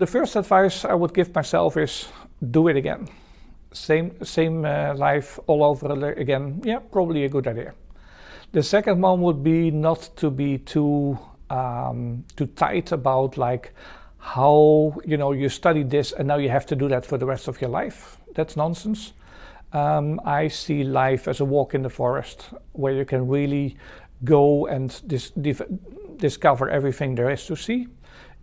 The first advice I would give myself is do it again. Same life all over again. Yeah, probably a good idea. The second one would be not to be too tight about like how you studied this and now you have to do that for the rest of your life. That's nonsense. I see life as a walk in the forest where you can really go and discover everything there is to see.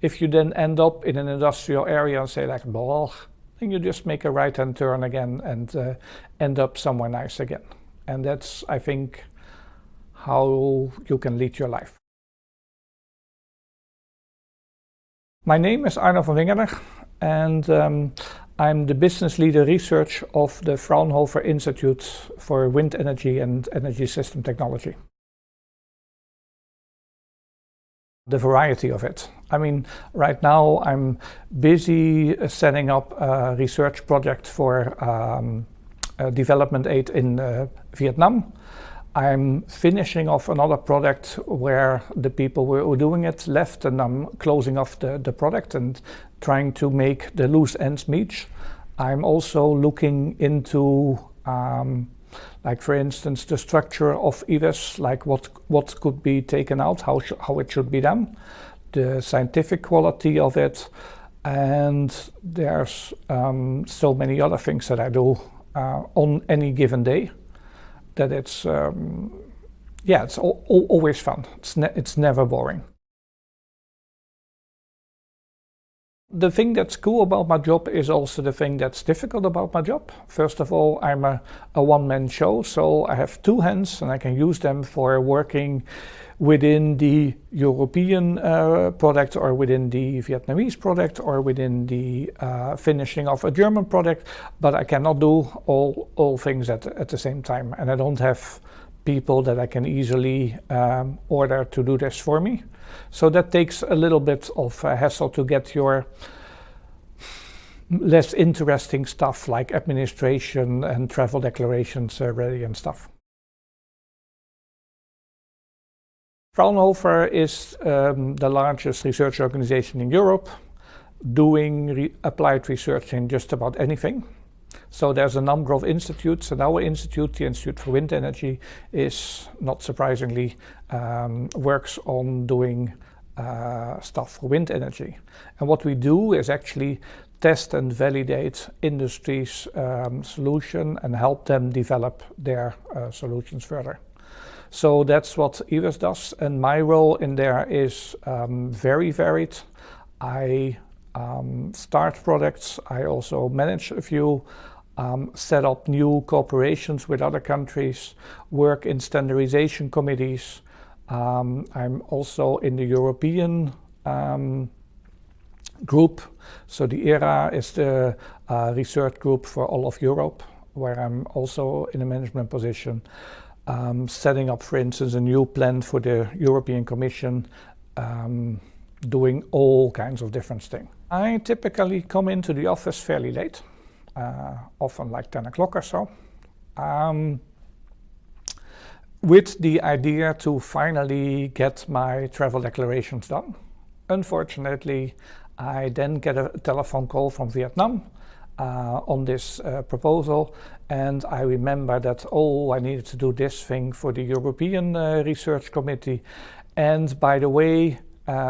If you then end up in an industrial area and say like, well, then you just make a right-hand turn again and end up somewhere nice again. And that's, I think, how you can lead your life. My name is Arno van Wingerde, and I'm the business leader research of the Fraunhofer Institute for Wind Energy and Energy System Technology. The variety of it. I mean, right now I'm busy setting up a research project for development aid in Vietnam. I'm finishing off another project where the people who were doing it left, and I'm closing off the project and trying to make the loose ends meet. I'm also looking into like, for instance, the structure of IWES, like what could be taken out, how it should be done, the scientific quality of it, and there's so many other things that I do on any given day that it's yeah, it's always fun. It's never boring. The thing that's cool about my job is also the thing that's difficult about my job. First of all, I'm a one-man show, so I have two hands and I can use them for working within the European product or within the Vietnamese product or within the finishing of a German product, but I cannot do all things at the same time, and I don't have people that I can easily order to do this for me. So that takes a little bit of hassle to get your less interesting stuff like administration and travel declarations ready and stuff. Fraunhofer is the largest research organization in Europe, doing applied research in just about anything. So there's a number of institutes, and our institute, the Institute for Wind Energy, is, not surprisingly, works on doing stuff for wind energy. And what we do is actually test and validate industry's solution and help them develop their solutions further. So that's what IWES does, and my role in there is very varied. I start projects, I also manage a few, set up new cooperations with other countries, work in standardization committees. I'm also in the European group. So the ERA is the research group for all of Europe, where I'm also in a management position, setting up, for instance, a new plan for the European Commission, doing all kinds of different things. I typically come into the office fairly late, often like 10 o'clock or so, with the idea to finally get my travel declarations done. Unfortunately, I then get a telephone call from Vietnam on this proposal, and I remember that, I needed to do this thing for the European Research Committee, and by the way,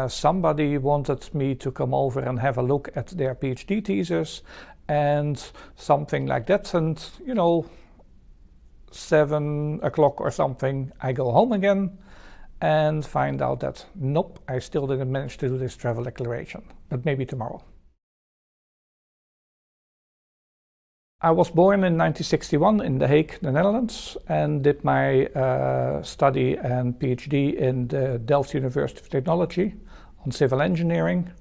somebody wanted me to come over and have a look at their PhD thesis and something like that, and 7 o'clock or something, I go home again and find out that nope, I still didn't manage to do this travel declaration, but maybe tomorrow. I was born in 1961 in The Hague, the Netherlands, and did my study and PhD in the Delft University of Technology on civil engineering.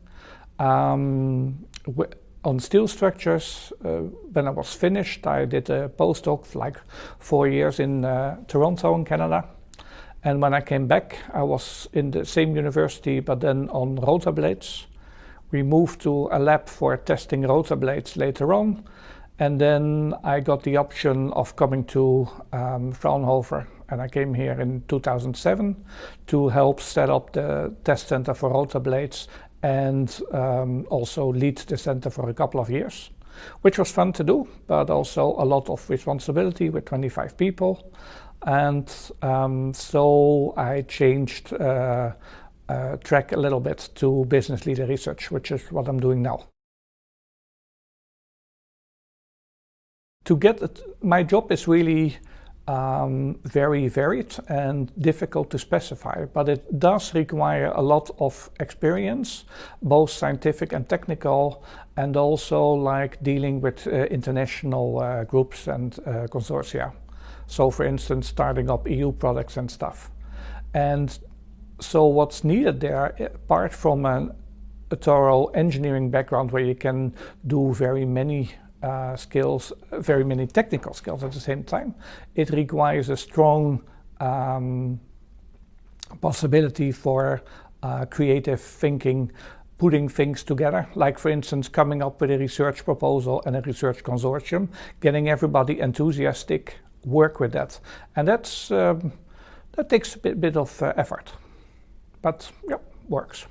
On steel structures, when I was finished, I did a postdoc for like 4 years in Toronto in Canada. And when I came back, I was in the same university, but then on rotor blades. We moved to a lab for testing rotor blades later on. And then I got the option of coming to Fraunhofer, and I came here in 2007 to help set up the test center for rotor blades and also lead the center for a couple of years, which was fun to do, but also a lot of responsibility with 25 people. And so I changed track a little bit to business leader research, which is what I'm doing now. To get it, my job is really very varied and difficult to specify, but it does require a lot of experience, both scientific and technical, and also like dealing with international groups and consortia. So for instance, starting up EU products and stuff. And so what's needed there, apart from a thorough engineering background where you can do very many skills, very many technical skills at the same time, it requires a strong possibility for creative thinking, putting things together, like for instance coming up with a research proposal and a research consortium, getting everybody enthusiastic, work with that. And that takes a bit of effort, but yeah, works.